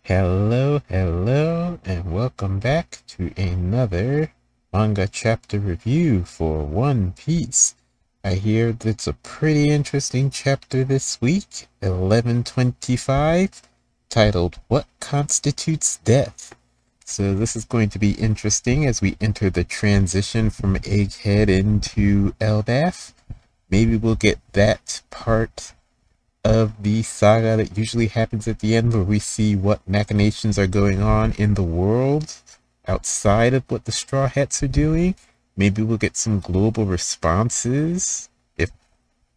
Hello, and welcome back to another manga chapter review for One Piece. I hear that's a pretty interesting chapter this week, 1125, titled What Constitutes Death? So this is going to be interesting as we enter the transition from Egghead into Elbaf. Maybe we'll get that part of the saga that usually happens at the end, where we see what machinations are going on in the world outside of what the Straw Hats are doing. Maybe we'll get some global responses. If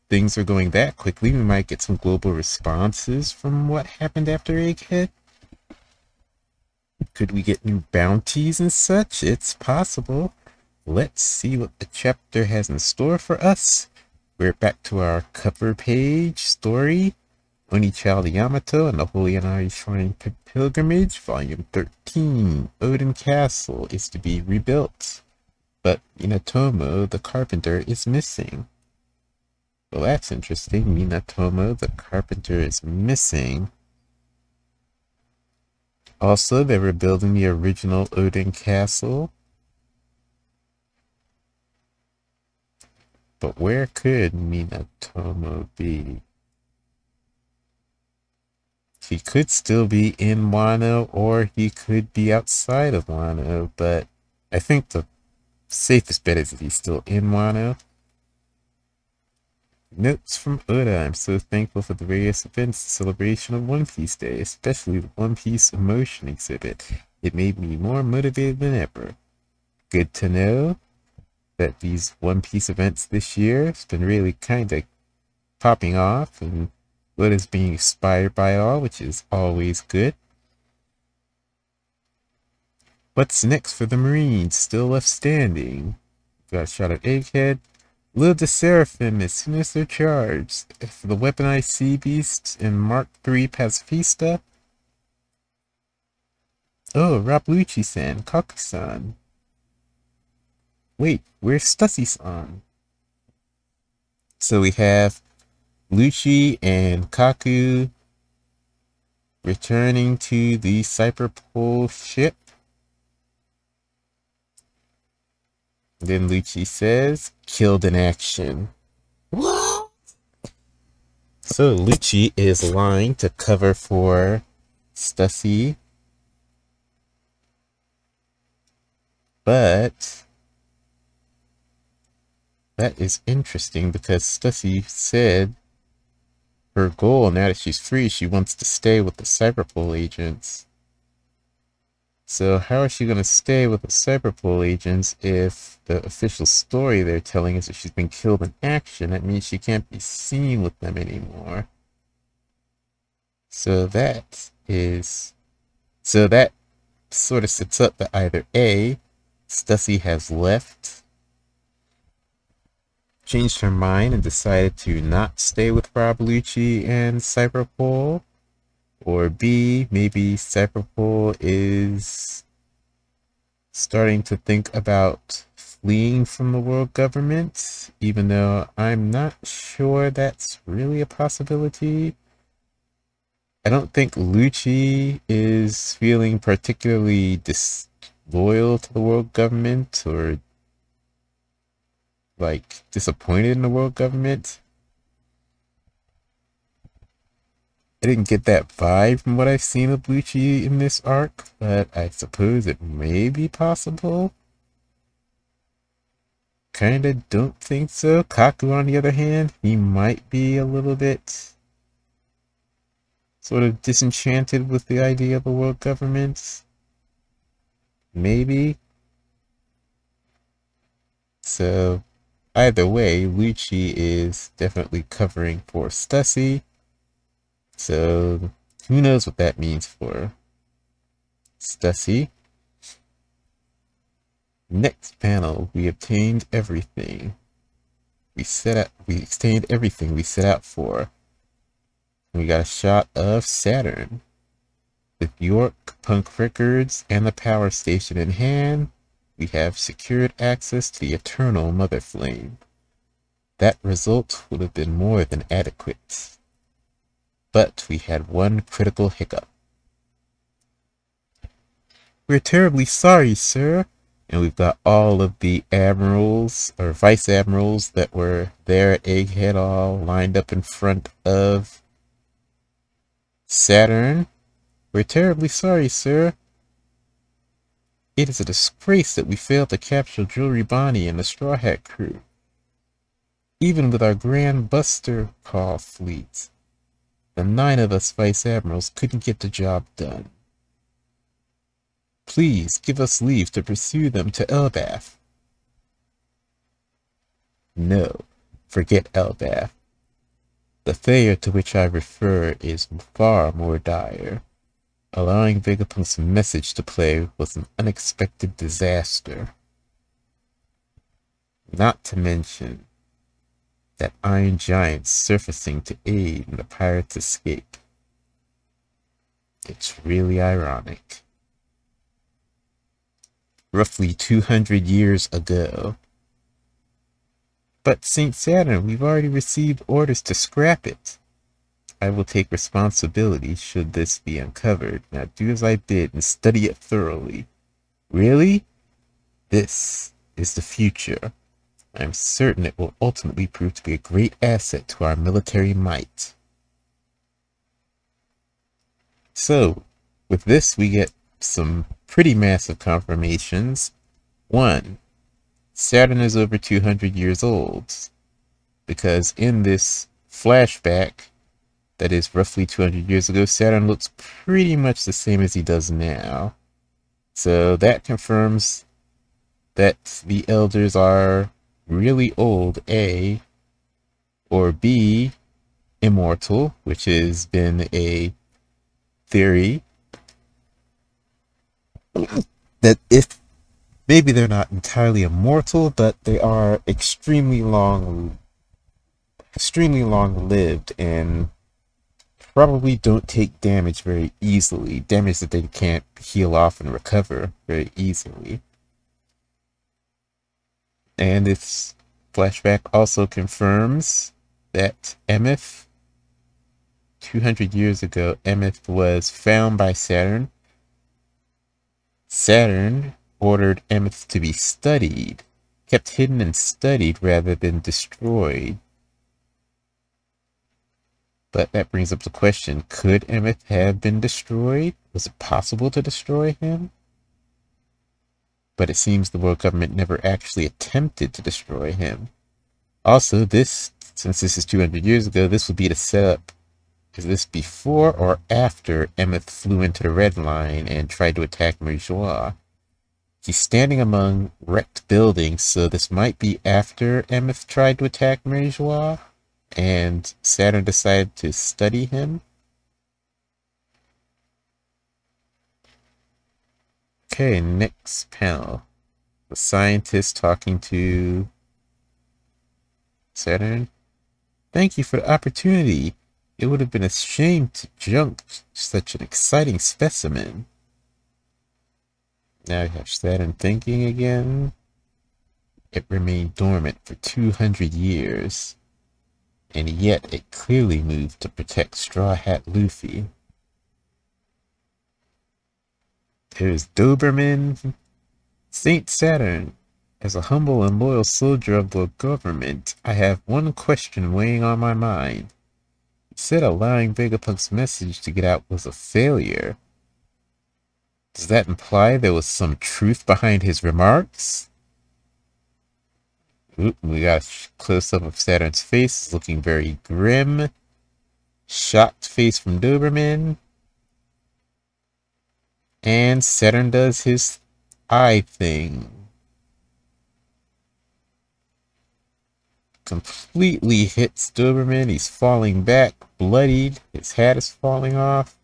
things are going that quickly, we might get some global responses from what happened after Egghead. Could we get new bounties and such? It's possible. Let's see what the chapter has in store for us. We're back to our cover page story, Onichild Yamato and the Holy Inari Shrine Pilgrimage, Volume 13. Odin Castle is to be rebuilt, but Minatomo, the carpenter, is missing. Well, that's interesting. Minatomo, the carpenter, is missing. Also, they were building the original Odin Castle. But where could Minatomo be? He could still be in Wano, or he could be outside of Wano, but I think the safest bet is that he's still in Wano. Notes from Oda. I'm so thankful for the various events, the celebration of One Piece Day, especially the One Piece emotion exhibit. It made me more motivated than ever. Good to know that these One Piece events this year has been really kind of popping off, and what is being inspired by it all, which is always good. What's next for the Marines still left standing? Got a shot at Egghead. Lil de Seraphim as soon as they're charged. For the weaponized sea beasts in Mark III Pacifista. Oh, Rob Lucci-san, Kaku-san. Wait, where's Stussy-san? So we have Lucci and Kaku returning to the Cyberpole ship. Then Lucci says, killed in action. What? So Lucci is lying to cover for Stussy. But that is interesting because Stussy said her goal, now that she's free, she wants to stay with the Cyberpole agents. So how is she going to stay with the Cyberpole agents if the official story they're telling is that she's been killed in action? That means she can't be seen with them anymore. So that sort of sets up that either A, Stussy has left, changed her mind and decided to not stay with Rob Lucci and Cyberpole, or B, maybe Cyberpole is starting to think about fleeing from the world government, even though I'm not sure that's really a possibility. I don't think Lucci is feeling particularly disloyal to the world government or like disappointed in the world government. I didn't get that vibe from what I've seen of Lucci in this arc, but I suppose it may be possible. Kinda don't think so. Kaku, on the other hand, he might be a little bit sort of disenchanted with the idea of a world government. Maybe. So, either way, Lucci is definitely covering for Stussy. So, who knows what that means for Stussy. Next panel, we obtained everything. We obtained everything we set out for. We got a shot of Saturn. With York, Punk Records, and the power station in hand, we have secured access to the eternal Mother Flame. That result would have been more than adequate. But we had one critical hiccup. We're terribly sorry, sir. And we've got all of the admirals or vice admirals that were there at Egghead all lined up in front of Saturn. We're terribly sorry, sir. It is a disgrace that we failed to capture Jewelry Bonnie and the Straw Hat crew. Even with our Grand Buster call fleets, the 9 of us vice admirals couldn't get the job done. Please give us leave to pursue them to Elbath. No, forget Elbath. The failure to which I refer is far more dire. Allowing Vegapunk's message to play was an unexpected disaster. Not to mention that Iron Giant surfacing to aid in the pirates' escape. It's really ironic. Roughly 200 years ago. But St. Saturn, we've already received orders to scrap it. I will take responsibility should this be uncovered. Now do as I bid and study it thoroughly. Really? This is the future. I'm certain it will ultimately prove to be a great asset to our military might. So, with this we get some pretty massive confirmations. 1. Saturn is over 200 years old, because in this flashback, that is roughly 200 years ago, Saturn looks pretty much the same as he does now. So that confirms that the elders are really old, A, or B, immortal, which has been a theory that if maybe they're not entirely immortal, but they are extremely long lived and probably don't take damage very easily, damage that they can't heal off and recover very easily. And this flashback also confirms that Emeth, 200 years ago, Emeth was found by Saturn. Saturn ordered Emeth to be studied, kept hidden and studied rather than destroyed. But that brings up the question, could Emeth have been destroyed? Was it possible to destroy him? But it seems the world government never actually attempted to destroy him. Also, since this is 200 years ago, this would be the setup. Is this before or after Emeth flew into the Red Line and tried to attack Merijois? He's standing among wrecked buildings, so this might be after Emeth tried to attack Merijois, and Saturn decided to study him. Okay, next panel. The scientist talking to Saturn. Thank you for the opportunity. It would have been a shame to junk such an exciting specimen. Now we have Saturn thinking again. It remained dormant for 200 years. And yet it clearly moved to protect Straw Hat Luffy. There's Doberman. Saint Saturn. As a humble and loyal soldier of the government, I have one question weighing on my mind. You said allowing Vegapunk's message to get out was a failure. Does that imply there was some truth behind his remarks? Oop, we got a close-up of Saturn's face, looking very grim. Shocked face from Doberman. And Saturn does his eye thing. Completely hits Doberman. He's falling back, bloodied. His hat is falling off.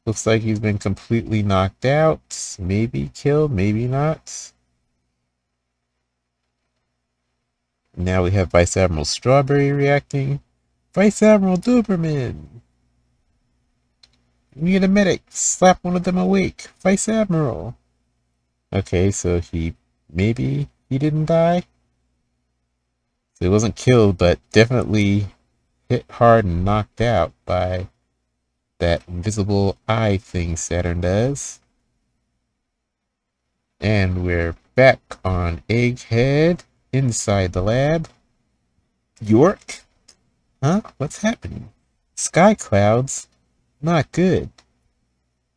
Looks like he's been completely knocked out. Maybe killed, maybe not. Now we have Vice Admiral Strawberry reacting. Vice Admiral Doberman! We need a medic! Slap one of them awake! Vice Admiral! Okay, so maybe he didn't die? So he wasn't killed, but definitely hit hard and knocked out by that invisible eye thing Saturn does. And we're back on Egghead, inside the lab. York? Huh? What's happening? Sky clouds? Not good.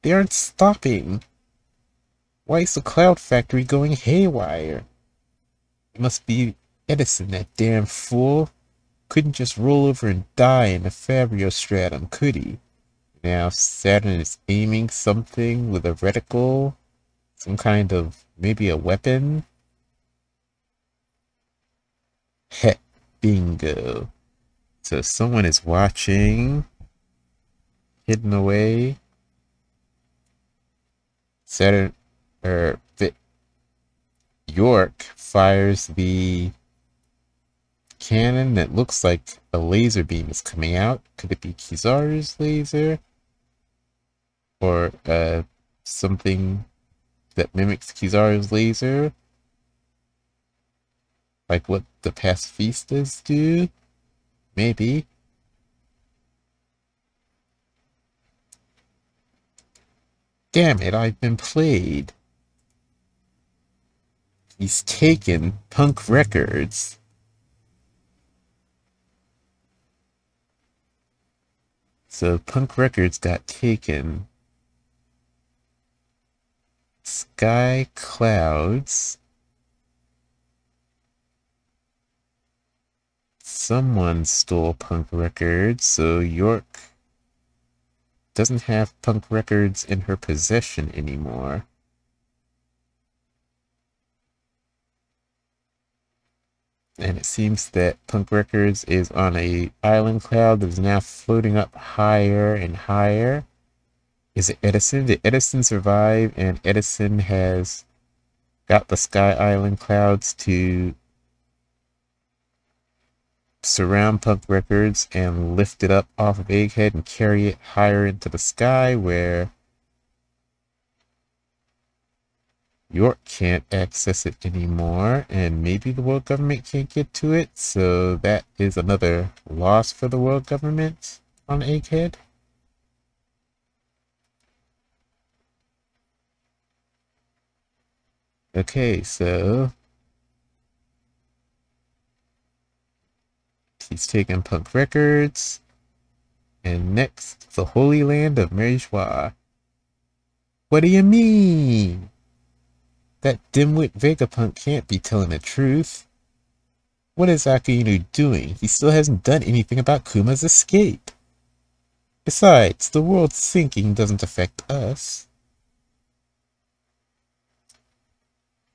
They aren't stopping. Why is the cloud factory going haywire? It must be Edison, that damn fool. Couldn't just roll over and die in the Fabriostratum, could he? Now Saturn is aiming something with a reticle. Some kind of, maybe a weapon? Heh, bingo. So someone is watching, hidden away. Saturn, York fires the cannon that looks like a laser beam is coming out. Could it be Kizaru's laser? Or something that mimics Kizaru's laser? Like what the pacifistas do? Maybe. Damn it, I've been played. He's taken Punk Records. So Punk Records got taken. Sky Clouds. Someone stole Punk Records, so York doesn't have Punk Records in her possession anymore. And it seems that Punk Records is on a island cloud that is now floating up higher and higher. Is it Edison? Did Edison survive? And Edison has got the Sky Island clouds to surround Punk Records and lift it up off of Egghead and carry it higher into the sky where York can't access it anymore, and maybe the world government can't get to it, so that is another loss for the world government on Egghead. Okay, so he's taken Punk Records, and next, the Holy Land of Marijois. What do you mean? That dimwit Vegapunk can't be telling the truth. What is Akainu doing? He still hasn't done anything about Kuma's escape. Besides, the world sinking doesn't affect us.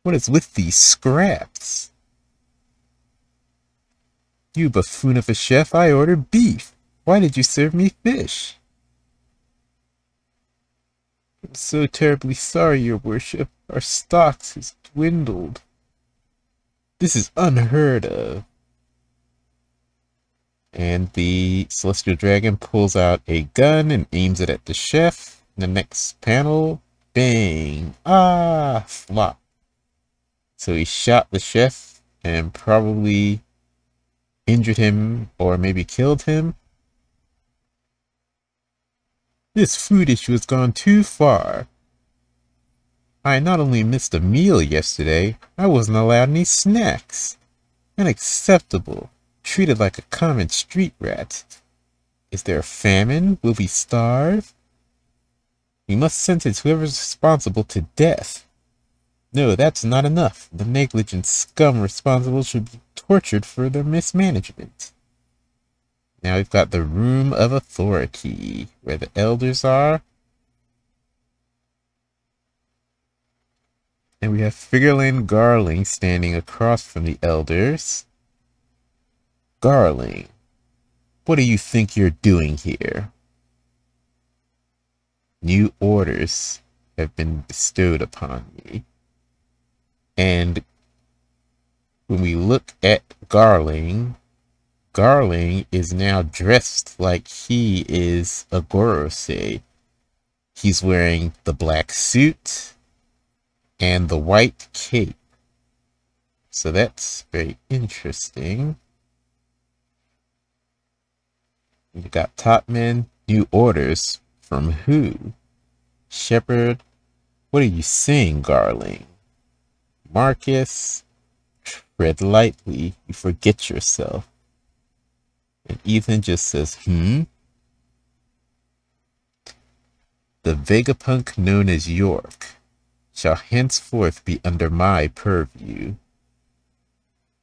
What is with these scraps? You buffoon of a chef, I ordered beef. Why did you serve me fish? I'm so terribly sorry, your worship. Our stocks has dwindled. This is unheard of. And the Celestial Dragon pulls out a gun and aims it at the chef. In the next panel, bang! Ah! Flop. So he shot the chef and probably injured him or maybe killed him. This food issue has gone too far. I not only missed a meal yesterday, I wasn't allowed any snacks. Unacceptable. Treated like a common street rat. Is there a famine? Will we starve? We must sentence whoever's responsible to death. No, that's not enough. The negligent scum responsible should be tortured for their mismanagement. Now we've got the Room of Authority, where the elders are. And we have Figureland Garling standing across from the elders. Garling, what do you think you're doing here? New orders have been bestowed upon me. And when we look at Garling, Garling is now dressed like he is a Gorosei. He's wearing the black suit and the white cape. So that's very interesting. You got top men, new orders from who? Shepard, what are you saying, Garling? Marcus, tread lightly, you forget yourself. And Ethan just says, The Vegapunk known as York shall henceforth be under my purview,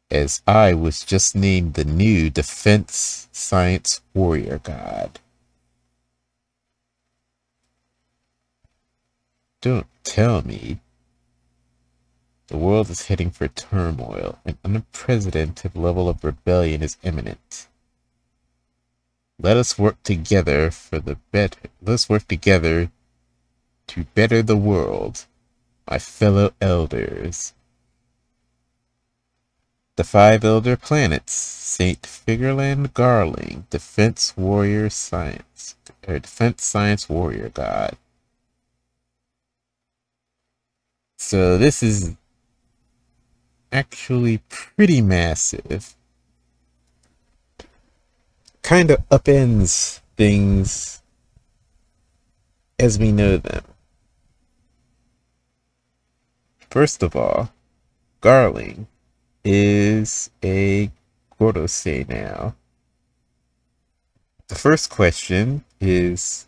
as I was just named the new Defense Science Warrior God. Don't tell me. The world is heading for turmoil. An unprecedented level of rebellion is imminent. Let us work together for the better. Let's work together to better the world, my fellow elders. The 5 elder planets, Saint Figureland Garling, Defense Science Warrior God. So this is actually pretty massive. Kind of upends things as we know them. First of all, Garling is a Gorosei now. The first question is,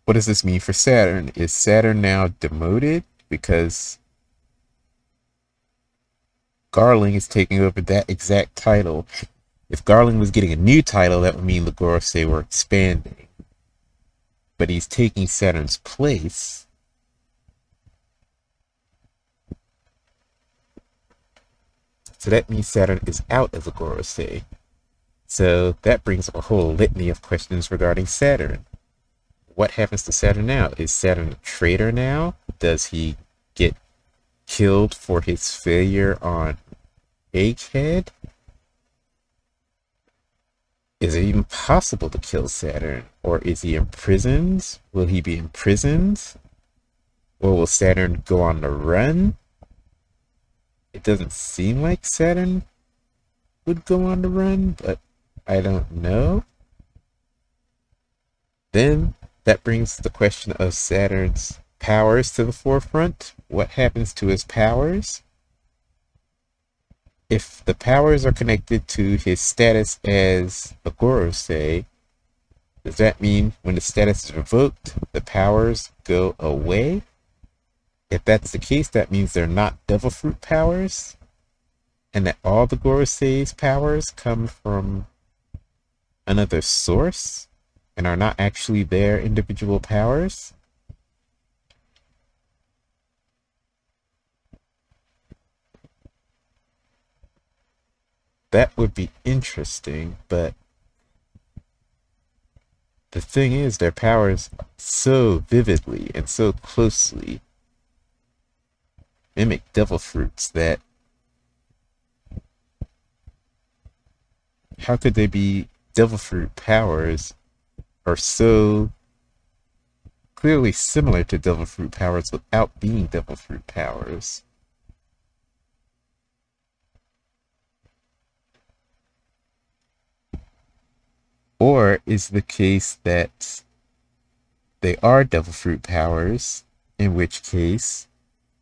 what does this mean for Saturn? Is Saturn now demoted because Garling is taking over that exact title? If Garling was getting a new title, that would mean the Gorosei were expanding. But he's taking Saturn's place. So that means Saturn is out as a Gorosei. So that brings up a whole litany of questions regarding Saturn. What happens to Saturn now? Is Saturn a traitor now? Does he get killed for his failure on Egghead? Is it even possible to kill Saturn? Or is he imprisoned? Will he be imprisoned? Or will Saturn go on the run? It doesn't seem like Saturn would go on the run, but I don't know. Then that brings the question of Saturn's powers to the forefront. What happens to his powers? If the powers are connected to his status as a Gorosei, does that mean when the status is revoked, the powers go away? If that's the case, that means they're not Devil Fruit powers, and that all the Gorosei's powers come from another source and are not actually their individual powers. That would be interesting, but the thing is, their powers so vividly and so closely mimic Devil Fruits that how could they be Devil Fruit powers are so clearly similar to Devil Fruit powers without being Devil Fruit powers? Or is the case that they are Devil Fruit powers, in which case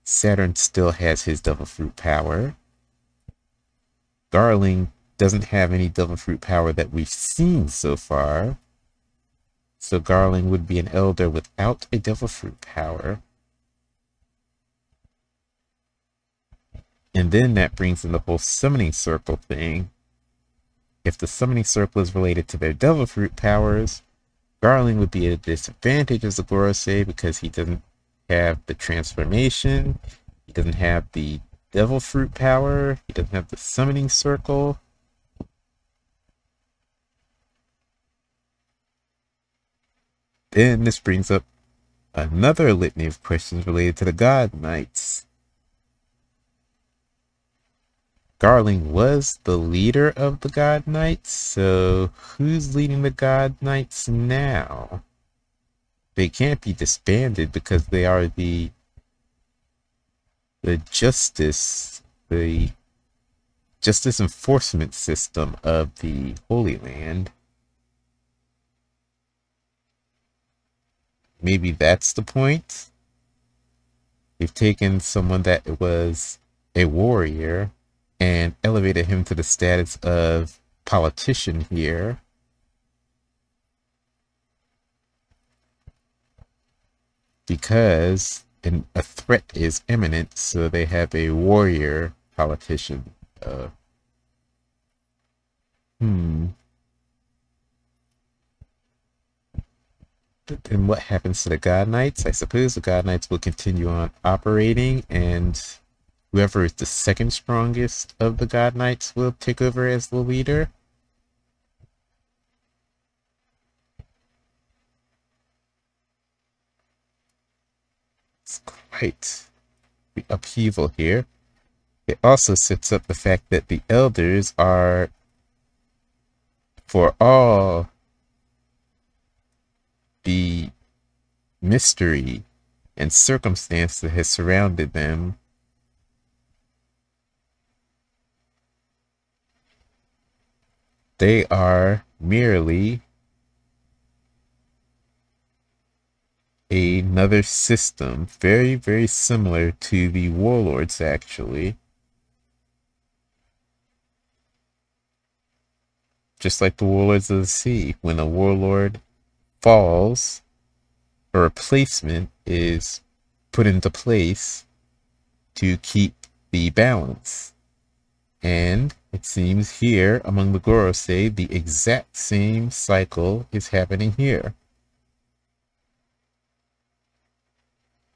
Saturn still has his Devil Fruit power. Garling doesn't have any Devil Fruit power that we've seen so far. So Garling would be an elder without a Devil Fruit power. And then that brings in the whole summoning circle thing. If the summoning circle is related to their Devil Fruit powers, Garling would be at a disadvantage as a Gorosei because he doesn't have the transformation, he doesn't have the Devil Fruit power, he doesn't have the summoning circle. Then this brings up another litany of questions related to the God Knights. Garling was the leader of the God Knights, so who's leading the God Knights now? They can't be disbanded because they are the justice enforcement system of the Holy Land. Maybe that's the point. We've taken someone that was a warrior and elevated him to the status of politician here. Because a threat is imminent, so they have a warrior politician. Then what happens to the God Knights? I suppose the God Knights will continue on operating, and whoever is the second strongest of the God Knights will take over as the leader. It's quite the upheaval here. It also sets up the fact that the elders are, for all the mystery and circumstance that has surrounded them, they are merely another system, very, very similar to the warlords, actually. Just like the warlords of the sea, when a warlord falls, a replacement is put into place to keep the balance. And it seems here among the Gorosei, the exact same cycle is happening here.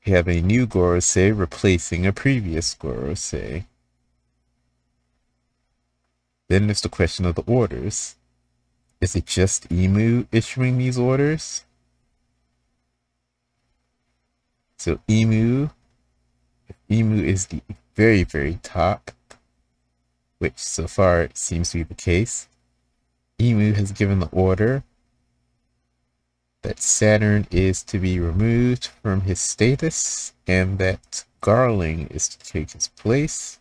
We have a new Gorosei replacing a previous Gorosei. Then there's the question of the orders. Is it just Emu issuing these orders? So Emu is the very, very top, which so far seems to be the case. Emu has given the order that Saturn is to be removed from his status and that Garling is to take his place.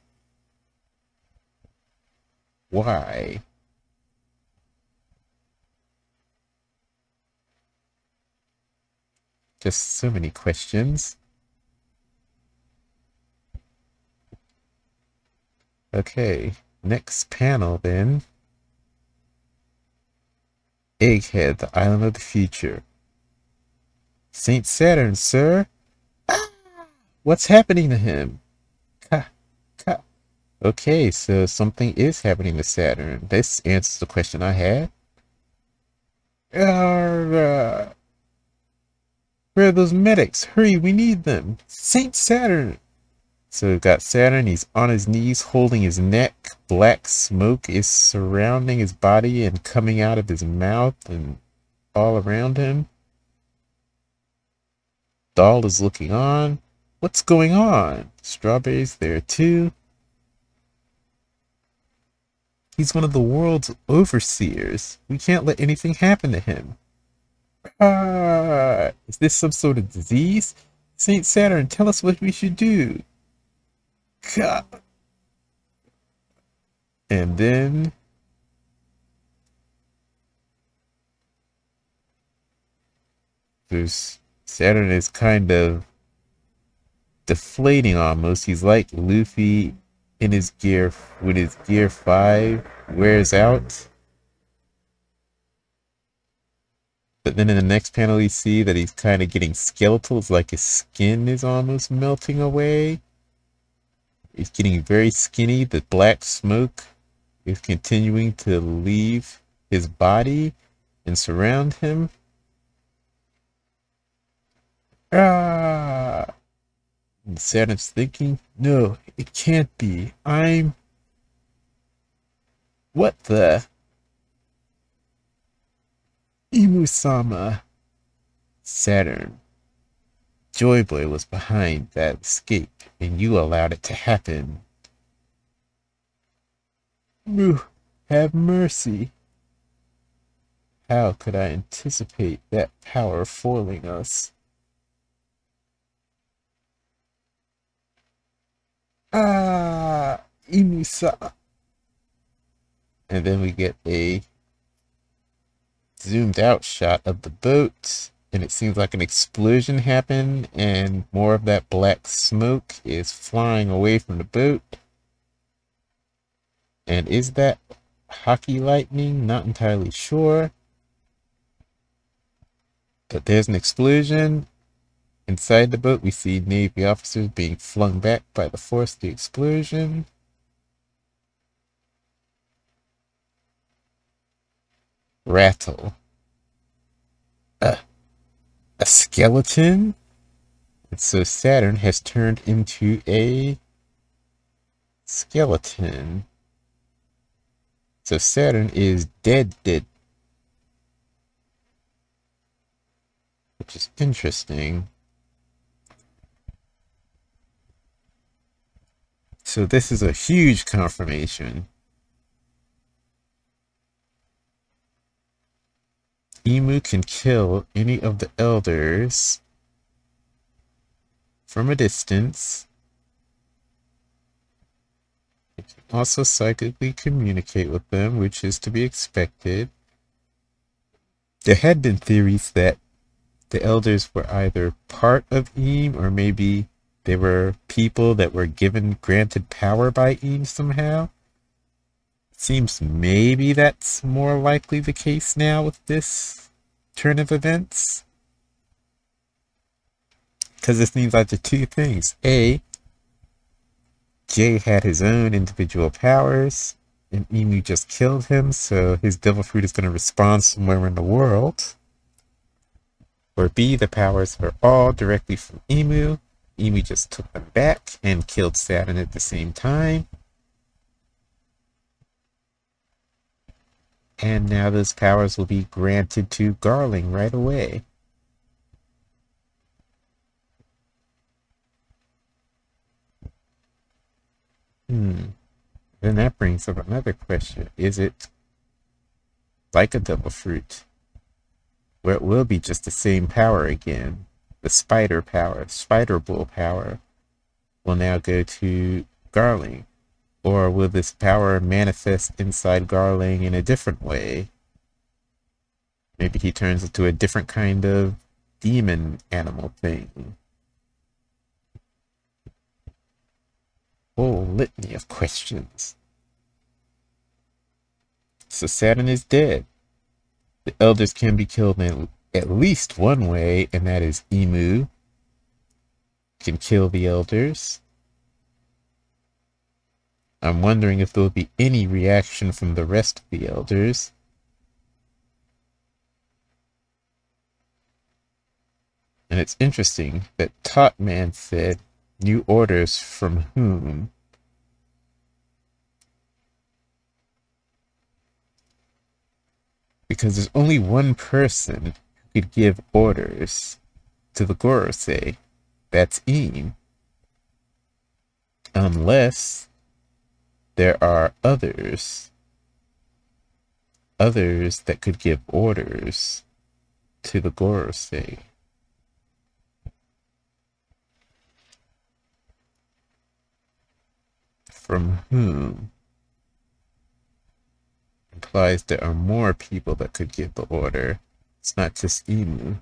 Why? Just so many questions. Okay, next panel then. Egghead, the island of the future. Saint Saturn, sir. Ah! What's happening to him? Okay, so something is happening to Saturn. This answers the question I had. Where are those medics? Hurry, we need them. Saint Saturn. So we've got Saturn. He's on his knees, holding his neck. Black smoke is surrounding his body and coming out of his mouth and all around him. Doll is looking on. What's going on? Strawberry's there too. He's one of the world's overseers. We can't let anything happen to him. Is this some sort of disease? Saint Saturn, tell us what we should do. God. And then there's Saturn is kind of deflating almost. He's like Luffy in his gear when his gear 5 wears out. But then in the next panel you see that he's kind of getting skeletal. It's like his skin is almost melting away. He's getting very skinny. The black smoke is continuing to leave his body and surround him. And Saturn's thinking, no, it can't be. What the? Imu-sama. Saturn. Joy Boy was behind that escape, and you allowed it to happen. Have mercy. How could I anticipate that power foiling us? Imusa. And then we get a zoomed out shot of the boat and it seems like an explosion happened, and more of that black smoke is flying away from the boat. And is that hockey lightning? Not entirely sure. But there's an explosion. Inside the boat, we see Navy officers being flung back by the force of the explosion. Rattle. A skeleton? And so Saturn has turned into a skeleton. So Saturn is dead, which is interesting. So this is a huge confirmation. Emu can kill any of the elders from a distance. It can also psychically communicate with them, which is to be expected. There had been theories that the elders were either part of Eem, or maybe they were people that were granted power by Eem somehow. It seems maybe that's more likely the case now with this turn of events. Because it seems like the two things. A, Jay had his own individual powers, and Emu just killed him, so his devil fruit is going to respawn somewhere in the world. Or B, the powers are all directly from Emu. Emu just took them back and killed Saturn at the same time. And now those powers will be granted to Garling right away. Then that brings up another question. Is it like a devil fruit, where it will be just the same power again? The spider power, spider bull power, will now go to Garling. Or will this power manifest inside Garling in a different way? Maybe he turns into a different kind of demon animal thing. Whole litany of questions. So Saturn is dead. The elders can be killed in at least one way, and that is Emu can kill the elders. I'm wondering if there'll be any reaction from the rest of the elders. And it's interesting that Topman said, "New orders from whom?" Because there's only one person who could give orders to the Gorosei. That's Eem. Unless there are others that could give orders to the Gorosei. From whom implies there are more people that could give the order. It's not just Emu.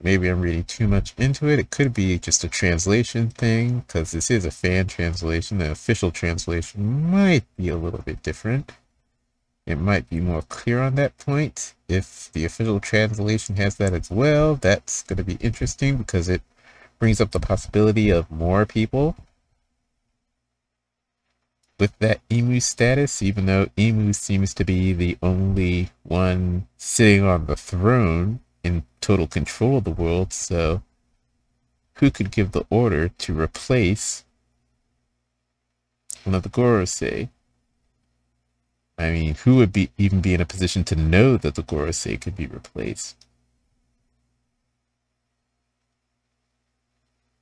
Maybe I'm reading too much into it. It could be just a translation thing, because this is a fan translation. The official translation might be a little bit different. It might be more clear on that point. If the official translation has that as well, that's going to be interesting, because it brings up the possibility of more people with that Emu status, even though Emu seems to be the only one sitting on the throne in total control of the world. So who could give the order to replace one of the Gorosei? I mean, who would even be in a position to know that the Gorosei could be replaced?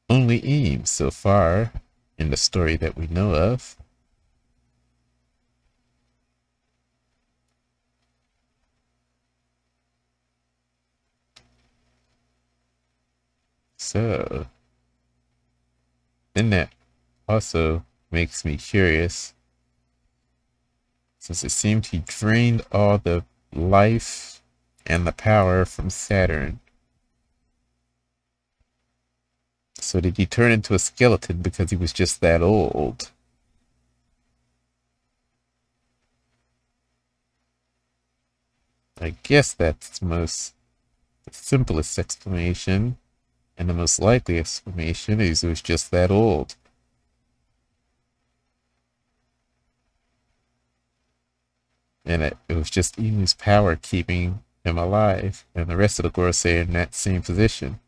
Only Eem so far in the story that we know of. So then that also makes me curious, since it seemed he drained all the life and the power from Saturn. So did he turn into a skeleton because he was just that old? I guess that's the simplest explanation, and the most likely explanation is he was just that old. And it was just Emu's power keeping him alive, and the rest of the Garcia in that same position.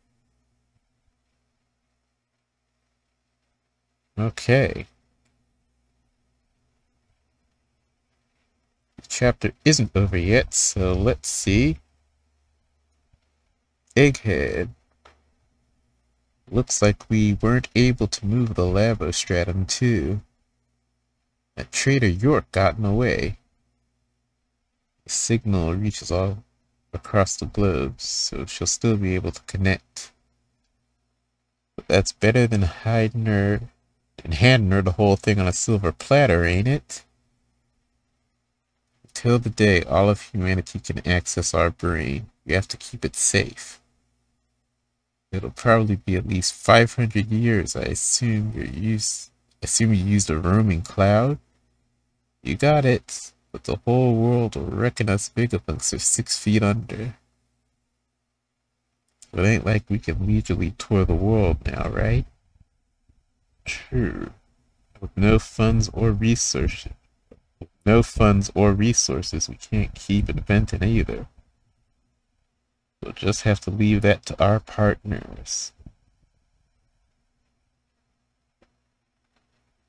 Okay. The chapter isn't over yet, so let's see. Egghead. Looks like we weren't able to move the lavostratum too. That Trader York gotten away. The signal reaches all across the globe, so she'll still be able to connect. But that's better than hiding her and handing her the whole thing on a silver platter, ain't it? Until the day all of humanity can access our brain, we have to keep it safe. It'll probably be at least 500 years. I assume you used a roaming cloud. You got it, but the whole world will reckon us Vegapunks are 6 feet under. It ain't like we can leisurely tour the world now, right? True. With no funds or resources, we can't keep inventing either. We'll just have to leave that to our partners.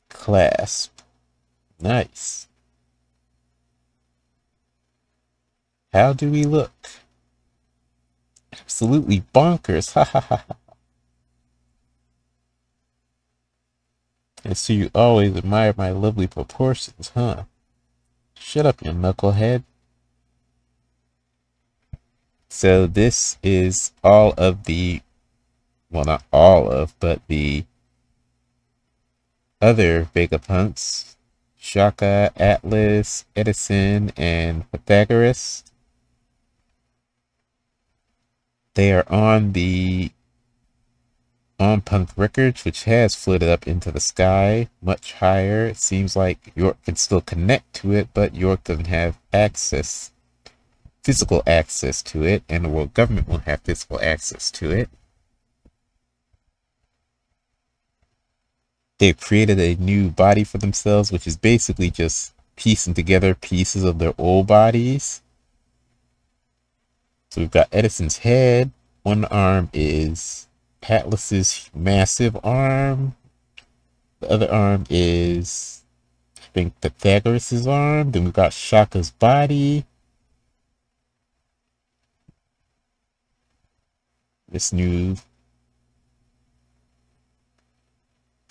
Clasp. Nice. How do we look? Absolutely bonkers. Ha ha ha. I see you always admire my lovely proportions, huh? Shut up, you knucklehead. So this is all of the, well, not all of, but the other Vegapunks. Shaka, Atlas, Edison, and Pythagoras. They are on the On-Punk Records, which has floated up into the sky much higher. It seems like York can still connect to it, but York doesn't have physical access to it, and the world government won't have physical access to it. They've created a new body for themselves, which is basically just piecing together pieces of their old bodies. So we've got Edison's head. One arm is Atlas's massive arm. The other arm is, I think, Pythagoras' arm. Then we've got Shaka's body. This new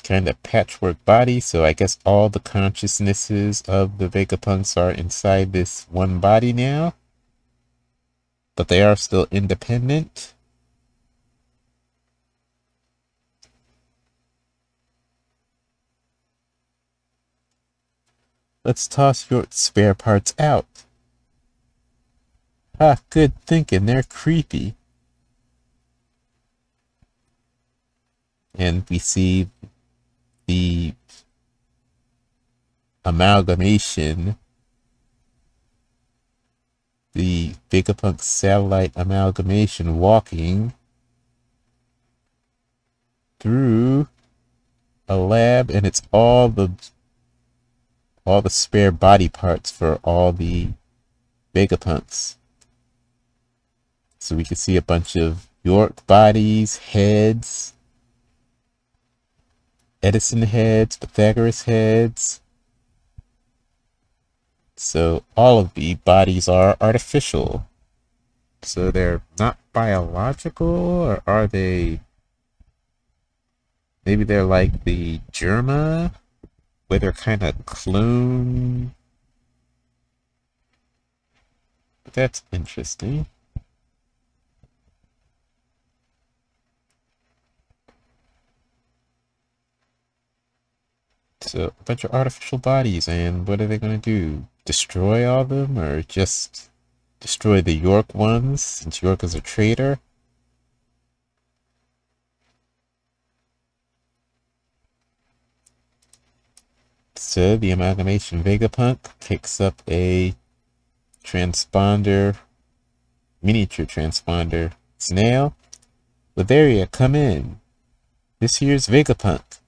kind of patchwork body. So I guess all the consciousnesses of the Vegapunks are inside this one body now. But they are still independent. Let's toss your spare parts out. Ah, good thinking. They're creepy. And we see the amalgamation, the Vegapunk satellite amalgamation walking through a lab, and it's all the spare body parts for all the Vegapunks. So we can see a bunch of York bodies, heads, Edison heads, Pythagoras heads. So all of the bodies are artificial. So they're not biological, or are they? Maybe they're like the Germa, where they're kind of clone. But that's interesting. So a bunch of artificial bodies, and what are they going to do? Destroy all of them, or just destroy the York ones, since York is a traitor. So the amalgamation Vegapunk picks up a transponder, miniature transponder snail. Lavaria, come in. This here's Vegapunk.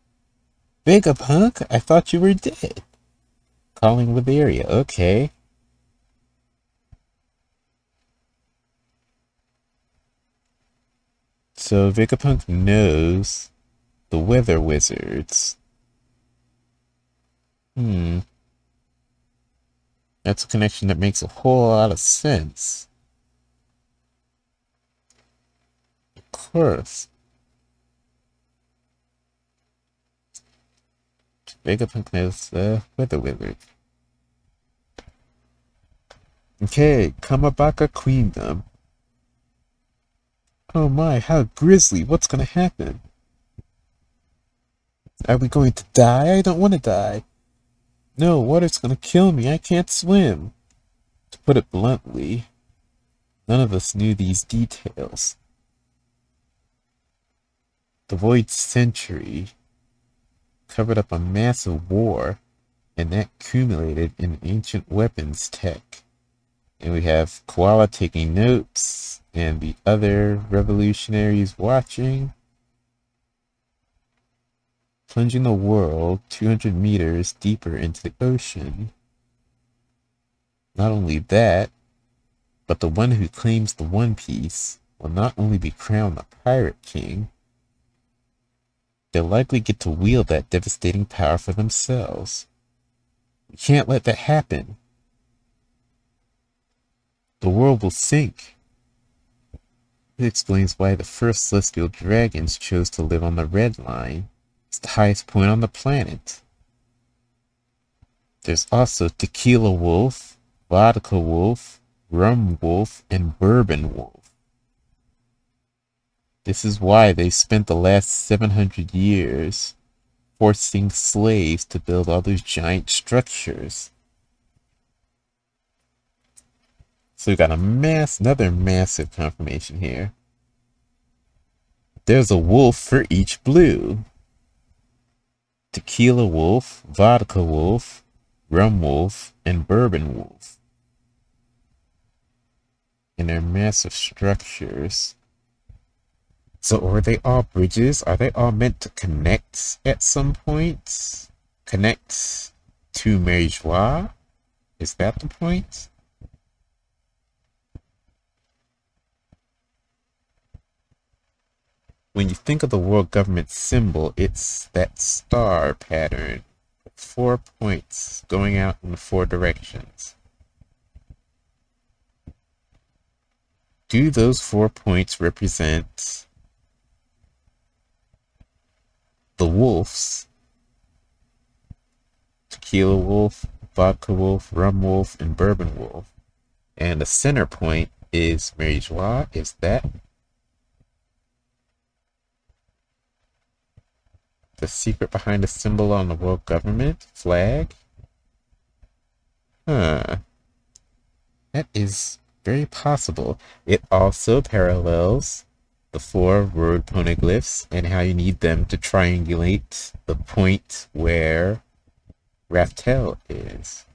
Vegapunk? I thought you were dead. Calling Lavaria, okay. So Vegapunk knows the weather wizards. That's a connection that makes a whole lot of sense. Of course. Vegapunk knows the weather wizard. Okay, Kamabaka Queendom. Oh my, how grisly. What's gonna happen? Are we going to die? I don't want to die. No, water's gonna kill me. I can't swim. To put it bluntly, none of us knew these details. The Void Century covered up a massive war, and that accumulated in ancient weapons tech. And we have Koala taking notes, and the other revolutionaries watching. Plunging the world 200 meters deeper into the ocean. Not only that, but the one who claims the One Piece will not only be crowned the Pirate King, they'll likely get to wield that devastating power for themselves. We can't let that happen. The world will sink. It explains why the first celestial dragons chose to live on the Red Line. It's the highest point on the planet. There's also Tequila Wolf, Vodka Wolf, Rum Wolf, and Bourbon Wolf. This is why they spent the last 700 years forcing slaves to build all those giant structures. So we got another massive confirmation here. There's a wolf for each blue. Tequila Wolf, Vodka Wolf, Rum Wolf, and Bourbon Wolf. And they're massive structures. So are they all bridges? Are they all meant to connect at some point? Connect to Mary Joie? Is that the point? When you think of the world government symbol, it's that star pattern. 4 points going out in 4 directions. Do those 4 points represent the wolves? Tequila Wolf, Vodka Wolf, Rum Wolf, and Bourbon Wolf. And the center point is Mary Joie. Is that the secret behind the symbol on the world government flag? Huh. That is very possible. It also parallels the 4 word poneglyphs and how you need them to triangulate the point where Raftel is.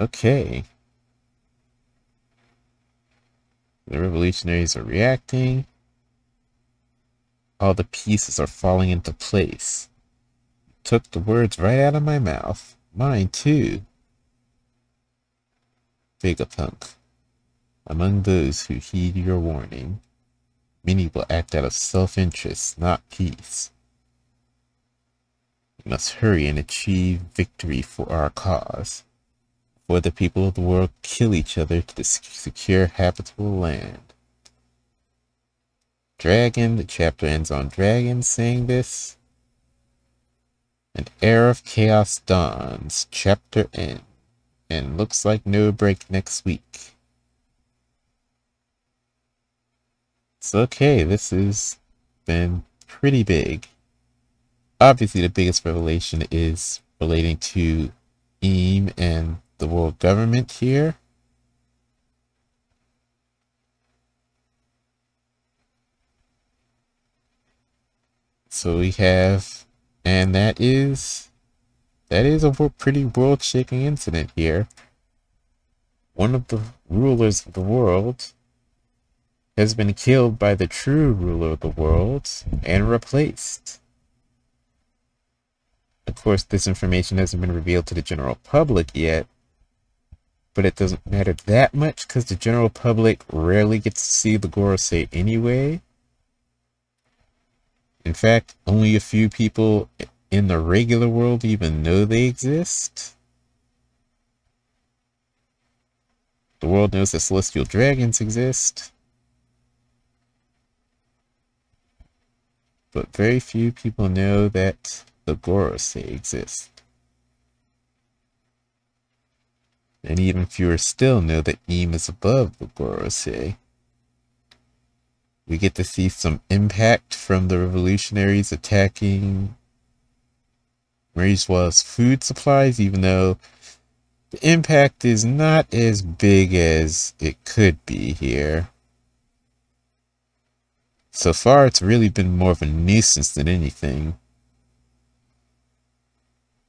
Okay. The revolutionaries are reacting. All the pieces are falling into place. Took the words right out of my mouth. Mine too. Vegapunk. Among those who heed your warning, many will act out of self-interest, not peace. We must hurry and achieve victory for our cause. Before the people of the world kill each other to secure habitable land. Dragon, the chapter ends on Dragon saying this. An era of chaos dawns, chapter end. And looks like no break next week. It's okay, this has been pretty big. obviously the biggest revelation is relating to Eam and the world government here. So we have, and that is a pretty world-shaking incident here. One of the rulers of the world has been killed by the true ruler of the world and replaced. Of course, this information hasn't been revealed to the general public yet, but it doesn't matter that much because the general public rarely gets to see the Gorosei anyway. In fact, only a few people in the regular world even know they exist. The world knows that celestial dragons exist, but very few people know that the Gorosei exist. And even fewer still know that Eam is above the Gorosei. We get to see some impact from the revolutionaries attacking Mariswa's food supplies, even though the impact is not as big as it could be here. So far, it's really been more of a nuisance than anything.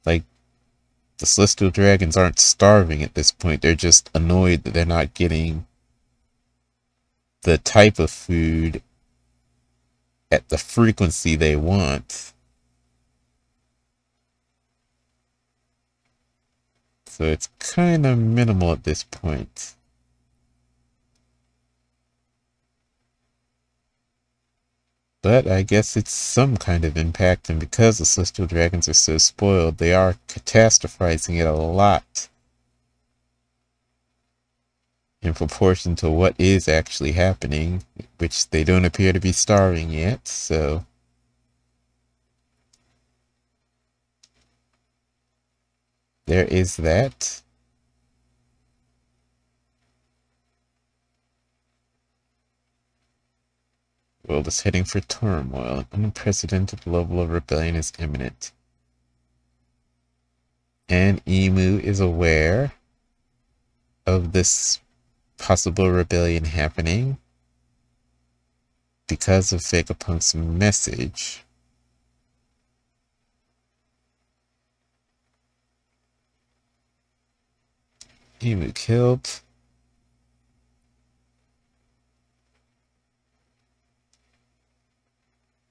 Like, the celestial dragons aren't starving at this point. They're just annoyed that they're not getting the type of food at the frequency they want. So it's kind of minimal at this point. But I guess it's some kind of impact, and because the celestial dragons are so spoiled, they are catastrophizing it a lot in proportion to what is actually happening, which they don't appear to be starving yet, so there is that. The world is heading for turmoil. An unprecedented level of rebellion is imminent. And Emu is aware of this possible rebellion happening because of Vegapunk's message. Emu killed.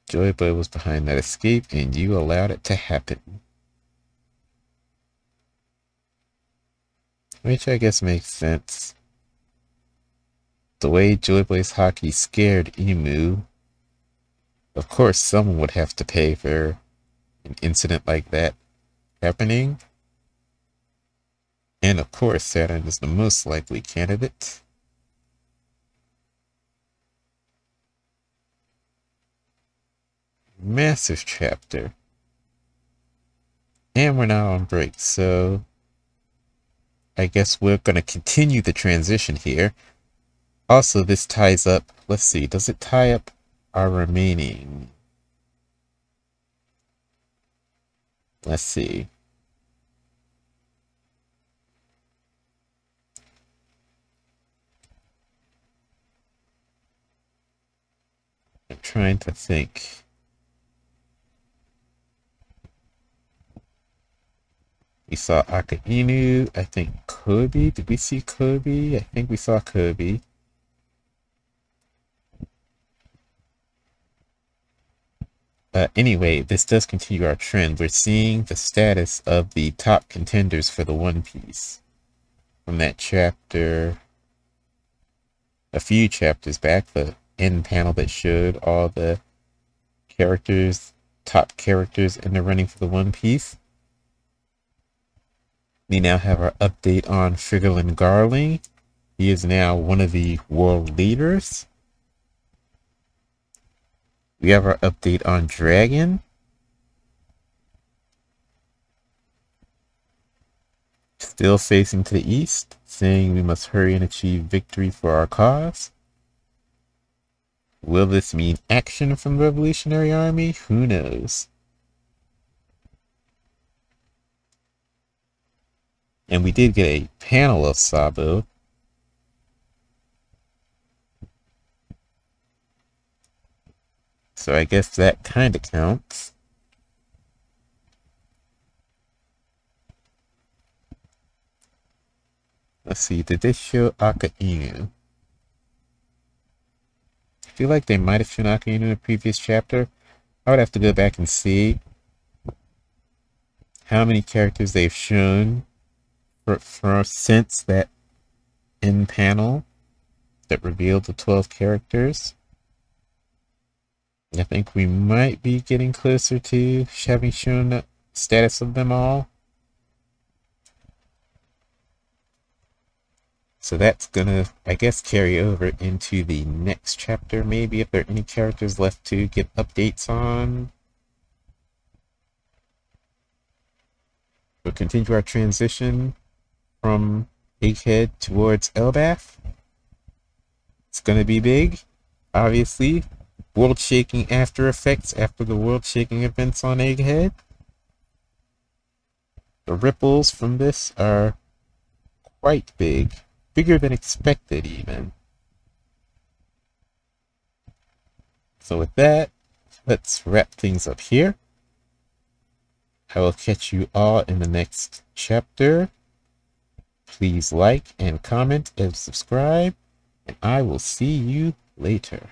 Joy Boy was behind that escape, and you allowed it to happen. Which I guess makes sense. The way Joy Boy's hockey scared Emu, of course someone would have to pay for an incident like that happening. And of course Saturn is the most likely candidate. Massive chapter. And we're now on break, so I guess we're going to continue the transition here. Also, this ties up, let's see, does it tie up our remaining? Let's see. I'm trying to think. We saw Akainu, I think Kobe. Did we see Kobe? I think we saw Kobe. Anyway, this does continue our trend. We're seeing the status of the top contenders for the One Piece from that chapter, a few chapters back, the end panel that showed all the characters, top characters in the running for the One Piece. We now have our update on Figurlin Garling. He is now one of the world leaders. We have our update on Dragon. Still facing to the east, saying we must hurry and achieve victory for our cause. Will this mean action from the Revolutionary Army? Who knows? And we did get a panel of Sabo. So I guess that kind of counts. Let's see, did they show Akainu? I feel like they might have shown Akainu in a previous chapter. I would have to go back and see how many characters they've shown for since that end panel that revealed the 12 characters. I think we might be getting closer to having shown the status of them all. So that's gonna, I guess, carry over into the next chapter, maybe, if there are any characters left to get updates on. We'll continue our transition from Egghead towards Elbaf. It's gonna be big, obviously. World-shaking after effects after the world-shaking events on Egghead. The ripples from this are quite big. Bigger than expected, even. So with that, let's wrap things up here. I will catch you all in the next chapter. Please like and comment and subscribe, and I will see you later.